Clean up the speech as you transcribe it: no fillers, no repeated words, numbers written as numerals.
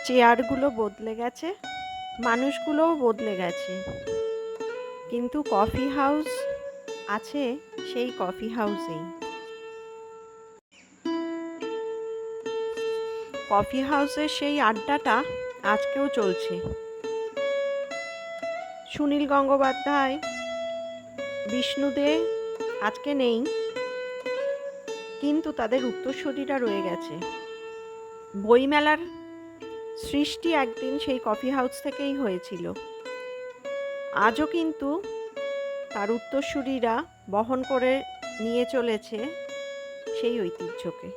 চেয়ারগুলো বদলে গেছে, মানুষগুলোও বদলে গেছে, কিন্তু কফি হাউস আছে সেই কফি হাউসেই। কফি হাউসের সেই আড্ডাটা আজকেও চলছে। সুনীল গঙ্গোপাধ্যায়, বিষ্ণু দে আজকে নেই, কিন্তু তাদের উত্তরসূরিরা রয়ে গেছে। বইমেলার সৃষ্টি একদিন সেই কফি হাউস থেকেই হয়েছিল। আজও কিন্তু তার উত্তরসূরিরা বহন করে নিয়ে চলেছে সেই ঐতিহ্যকে।